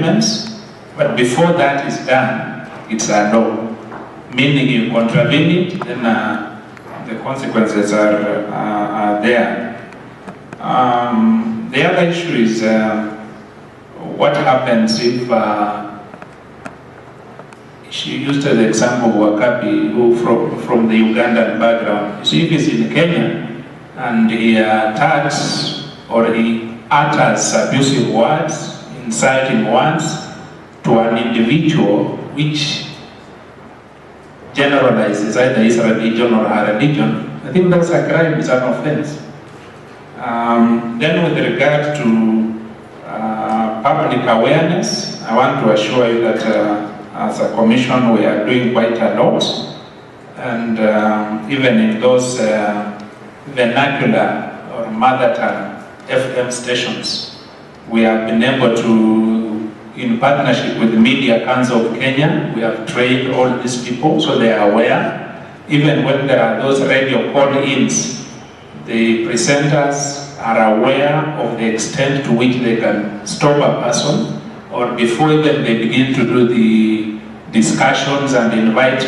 elements, but before that is done, it's a law. Meaning you contravene it, then the consequences are there. The other issue is what happens if she used the example of Wakabi, who from the Ugandan background. You see, if he's in Kenya and he attacks or he utters abusive words, insulting words to an individual which generalizes either his religion or her religion, I think that's a crime, it's an offense. Then with regard to public awareness, I want to assure you that as a commission we are doing quite a lot, and even in those vernacular or mother tongue FM stations, we have been able to, in partnership with the Media Council of Kenya, we have trained all these people so they are aware. Even when there are those radio call-ins, the presenters are aware of the extent to which they can stop a person, or before even they begin to do the discussions and invite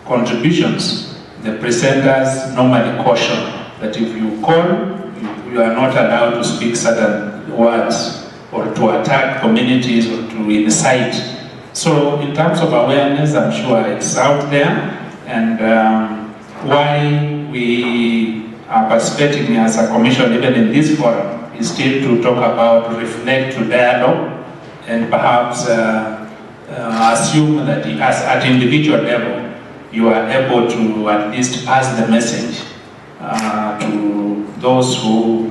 contributions, the presenters normally caution that if you call, you are not allowed to speak certain words or to attack communities or to incite. So in terms of awareness, I'm sure it's out there, and why we are participating as a commission even in this forum is still to talk about, reflect, to dialogue, and perhaps assume that at individual level you are able to at least pass the message to those who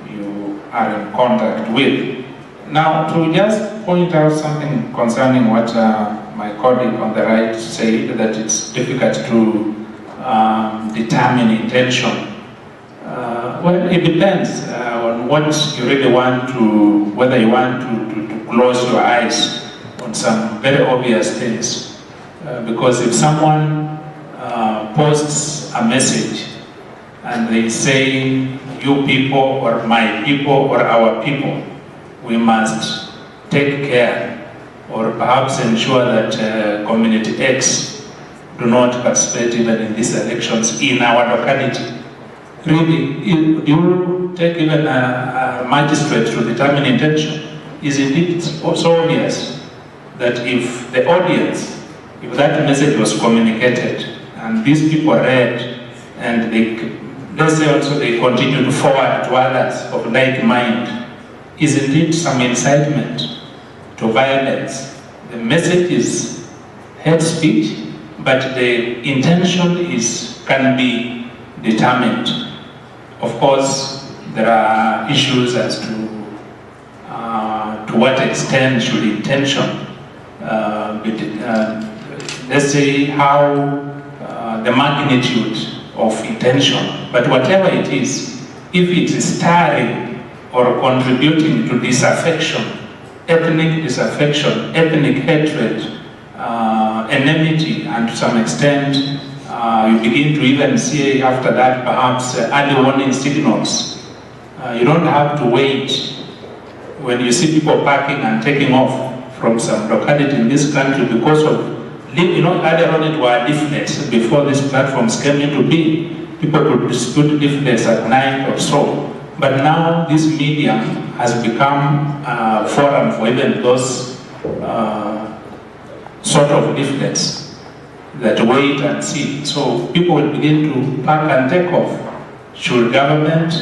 you are in contact with. Now, to just point out something concerning what my colleague on the right said, that it's difficult to determine intention. Well, it depends on what you really want to, whether you want to close your eyes on some very obvious things. Because if someone posts a message and they say, you people or my people or our people, we must take care or perhaps ensure that community X do not participate even in these elections in our locality. Really, do you take even a magistrate to determine intention? Is it so obvious that if the audience, if that message was communicated and these people read and let's say also they continue to forward to others of like mind, isn't it some incitement to violence? The message is hate speech, but the intention can be determined. Of course, there are issues as to what extent should intention be, let's say how the magnitude of intention, but whatever it is, if it is stirring or contributing to disaffection, ethnic disaffection, ethnic hatred, enmity, and to some extent you begin to even see after that perhaps early warning signals. You don't have to wait when you see people packing and taking off from some locality in this country because of, earlier on it were leaflets before these platforms came into being. People could distribute leaflets at night or so. But now this medium has become a forum for even those sort of leaflets that wait and see. So people will begin to pack and take off. Should government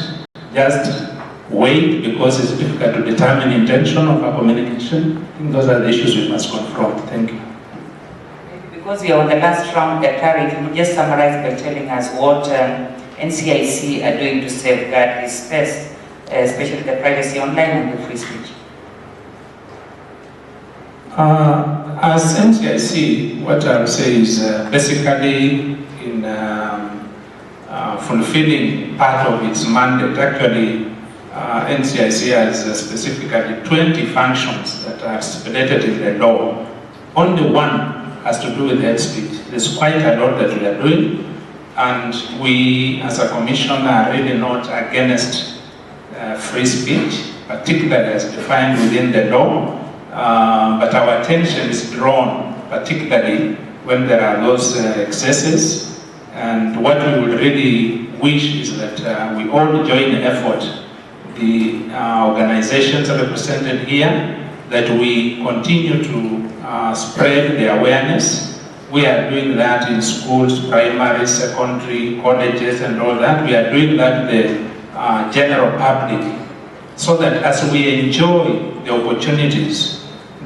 just wait because it's difficult to determine intention of our communication? I think those are the issues we must confront. Thank you. Because we are on the last round, Daktari, if you would just summarize by telling us what NCIC are doing to safeguard this space, especially the privacy online and the free speech. As NCIC, what I would say is basically in fulfilling part of its mandate. Actually, NCIC has specifically 20 functions that are stipulated in the law. Only one has to do with hate speech. There's quite a lot that we are doing, and we as a commission are really not against free speech. particularly as defined within the law, but our attention is drawn particularly when there are those excesses, and what we would really wish is that we all join the effort, the organizations represented here, that we continue to spread the awareness. We are doing that in schools, primary, secondary, colleges and all that. We are doing that in the general public, so that as we enjoy the opportunities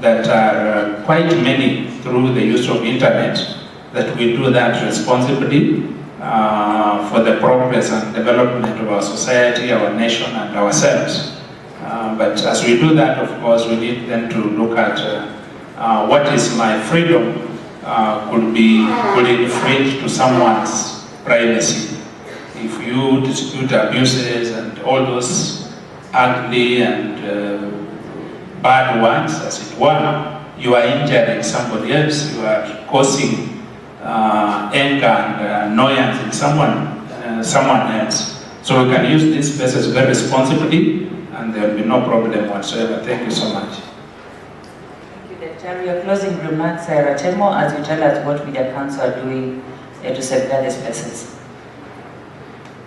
that are quite many through the use of internet, that we do that responsibly for the progress and development of our society, our nation and ourselves. But as we do that, of course, we need then to look at what is my freedom could infringe to someone's privacy. If you dispute abuses and all those ugly and bad words, as it were, you are injuring somebody else, you are causing anger and annoyance in someone else. So we can use these spaces very responsibly, and there will be no problem whatsoever. Thank you so much. Thank you, Dr. Your closing remarks, Ratemo, as you tell us what Media Council are doing to safeguard the spaces.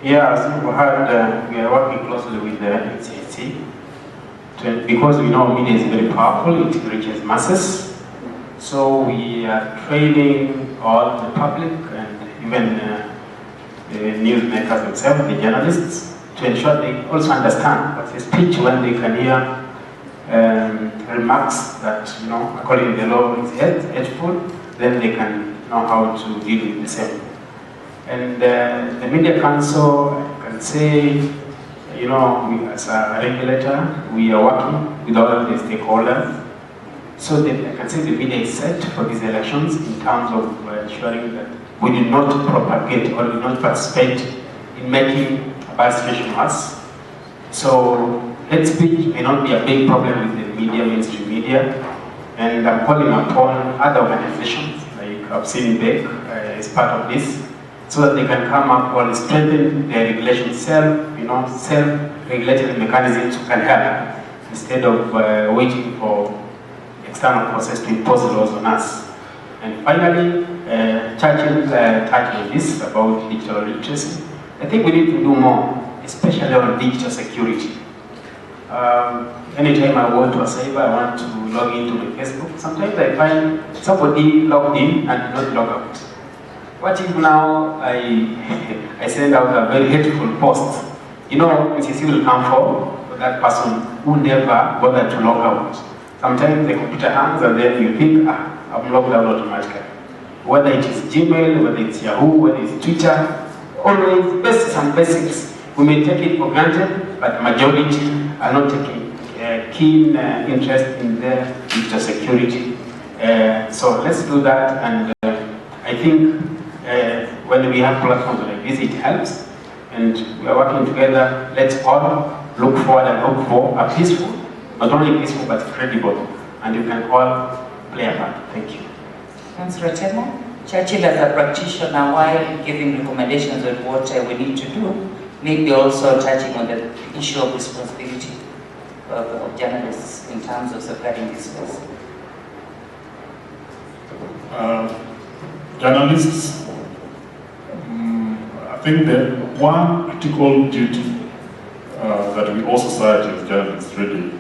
Yeah, as you heard, we are working closely with the NCAC because we know media is very powerful, it reaches masses. So we are training all the public and even the newsmakers themselves, the journalists, to ensure they also understand what's a speech when they can hear remarks that, according to the law is hateful, then they can know how to deal with the same. And the Media Council, I can say, we, as a regulator, we are working with all the stakeholders. So I can say the media is set for these elections in terms of ensuring that we do not propagate or do not participate in making a bad situation worse. So hate speech may not be a big problem with the media, mainstream media, and I'm calling upon other organizations, like I've seen BEC as part of this, so that they can come up or strengthen their regulation self-regulatory mechanisms can help, instead of waiting for external process to impose laws on us. And finally, Churchill touched on this about digital literacy. I think we need to do more, especially on digital security. Anytime I go to a cyber, I want to log into my Facebook. Sometimes I find somebody logged in and not log out. What if now I send out a very hateful post? PCC will come for that person who never bothered to log out. Sometimes the computer hangs and then you think, I'm logged out automatically. Whether it is Gmail, whether it's Yahoo, whether it's Twitter, always some basics. We may take it for granted, but majority are not taking keen interest in their digital security. So let's do that, and I think when we have platforms like this, it helps, and we are working together. Let's all look forward and hope for a peaceful, not only peaceful but credible, and you can all play a part. Thank you. Thanks, Ratemo. Churchill, as a practitioner, while giving recommendations on what we need to do, maybe also touching on the issue of responsibility of journalists in terms of safeguarding this space. Journalists, I think the one critical duty that we all society as journalists really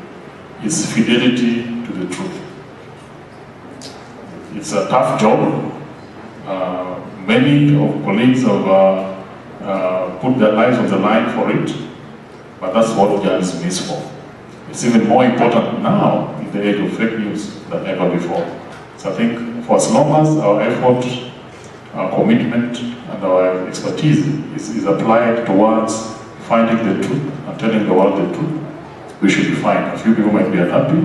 is fidelity to the truth. It's a tough job. Many of colleagues have put their lives on the line for it, but that's what journalism is for. It's even more important now in the age of fake news than ever before. So I think for as long as our effort, our commitment, and our expertise is applied towards finding the truth and telling the world the truth, we should be fine. A few people might be unhappy.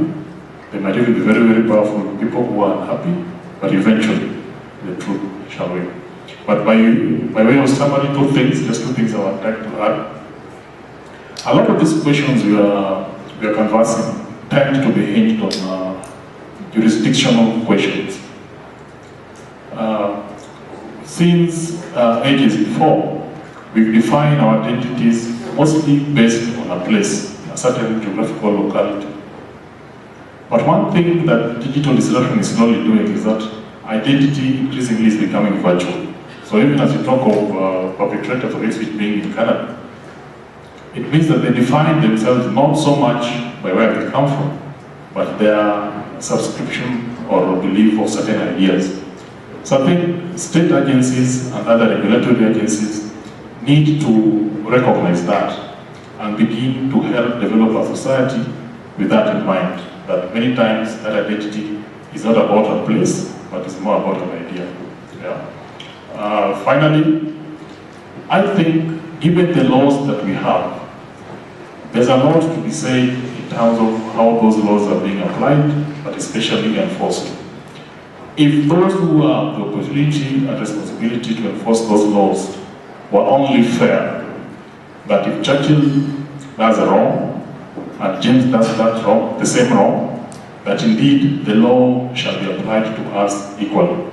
There might even be very, very powerful people who are unhappy, but eventually the truth shall win. But by way of summary, just two things I would like to add. A lot of these questions we are conversing tend to be hinged on jurisdictional questions. Since ages before, we've defined our identities mostly based on a place a certain geographical locality. But one thing that digital disruption is slowly doing is that identity increasingly is becoming virtual. So even as you talk of perpetrators of hate speech being in Canada, it means that they define themselves not so much by where they come from, but their subscription or belief of certain ideas. So I think state agencies and other regulatory agencies need to recognize that and begin to help develop a society with that in mind, that many times that identity is not about a place, but it's more about an idea. Yeah. Finally, I think given the laws that we have, there's a lot to be said in terms of how those laws are being applied, but especially enforced. If those who have the opportunity and responsibility to enforce those laws were only fair, that if Churchill does a wrong, and James does that wrong, the same wrong, that indeed the law shall be applied to us equally,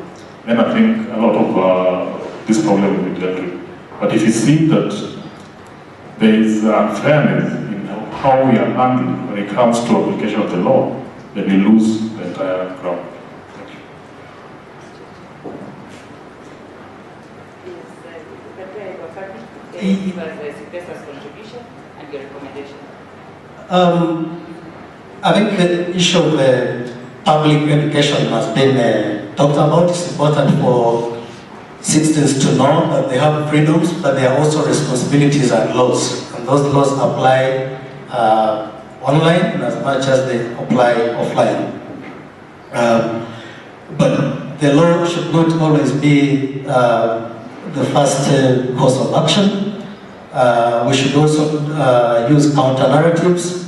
then I think a lot of this problem will be dealt with. But if you see that there is unfairness in how we are handled when it comes to application of the law, then we lose the entire ground. Can you give us CPESA's contribution and your recommendation? I think the issue of public education has been talked about. It's important for citizens to know that they have freedoms, but there are also responsibilities and laws. And those laws apply online as much as they apply offline. But the law should not always be the first course of action. We should also use counter narratives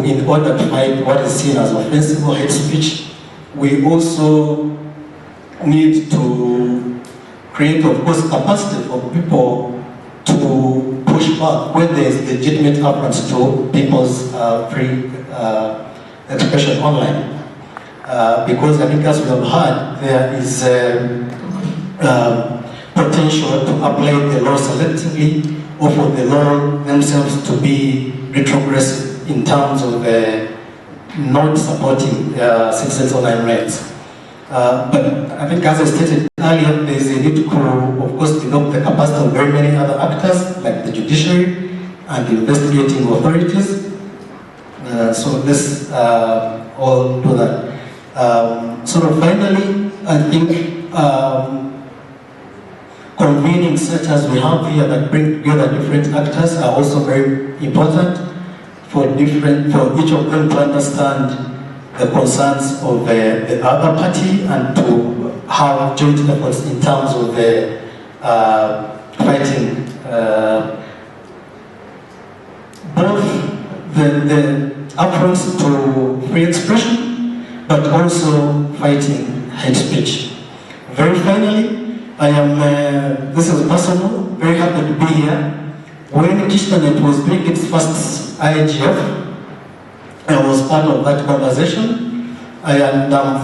in order to fight what is seen as offensive or hate speech. We also need to create, of course, capacity for people to push back when there is legitimate affront to people's free expression online. Because I think, as we have heard, there is potential to apply the law selectively or for the law themselves to be retrogressive in terms of not supporting citizens' online rights. But I think, as I stated earlier, there is a need to, of course, develop the capacity of very many other actors, like the judiciary and investigating authorities. So let's all do that. Finally, I think convening such as we have here that bring together different actors are also very important for each of them to understand the concerns of the other party and to have joint efforts in terms of fighting both the affronts to free expression, but also fighting hate speech. Very finally, I am, this is personal, very happy to be here. When Kishtanet was doing its first IGF, I was part of that conversation. And I'm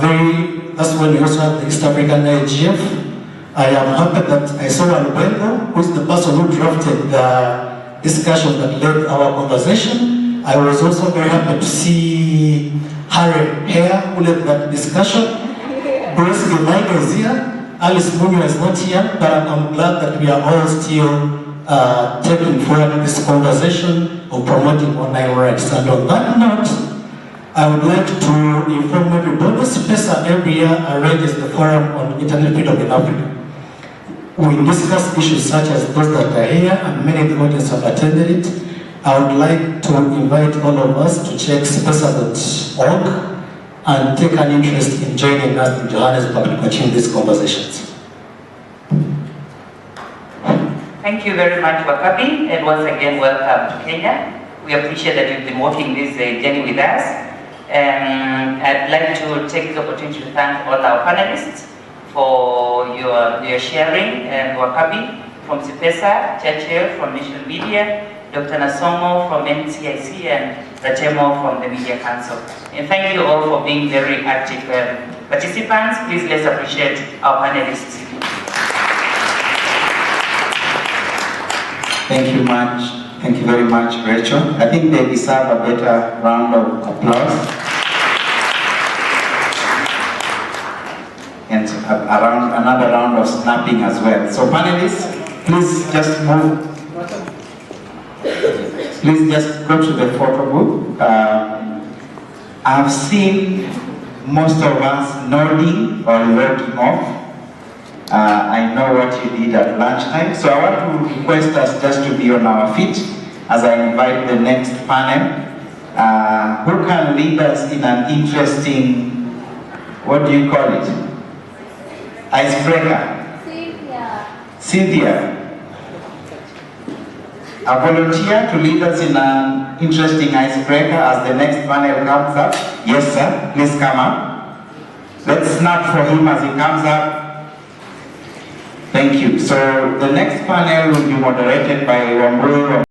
that's when we also had the East African IGF. I am happy that I saw Alberto, who is the person who drafted the discussion that led our conversation. I was also very happy to see Harry here, who led that discussion. Grace Gilmaiga is here, Alice Munyo is not here, but I'm glad that we are all still taking forward this conversation of promoting online rights. And on that note, I would like to inform everybody, CPESA every year arranges the Forum on Internet Freedom in Africa. We discuss issues such as those that are here, and many of the audience have attended it. I would like to invite all of us to check CPESA.org and take an interest in joining us in Johannesburg to continue these conversations. Thank you very much, Wakabi, and once again, welcome to Kenya. We appreciate that you've been walking this journey with us. I'd like to take the opportunity to thank all our panelists for your sharing. Wakabi from CPESA, Churchill from National Media, Dr. Nasongo from NCIC, and Ratemo from the Media Council. And thank you all for being very active participants. Please let's appreciate our panelists. Thank you much. Thank you very much, Rachel. I think they deserve a better round of applause. And another round of snapping as well. So panelists, please just move. Please just go to the photo booth. I've seen most of us nodding or logging off. I know what you did at lunchtime. So I want to request us just to be on our feet as I invite the next panel. Who can lead us in an interesting, what do you call it? Icebreaker? Cynthia. A volunteer to lead us in an interesting icebreaker as the next panel comes up. Yes, sir. Please come up. Let's snap for him as he comes up. Thank you. So the next panel will be moderated by Wambui.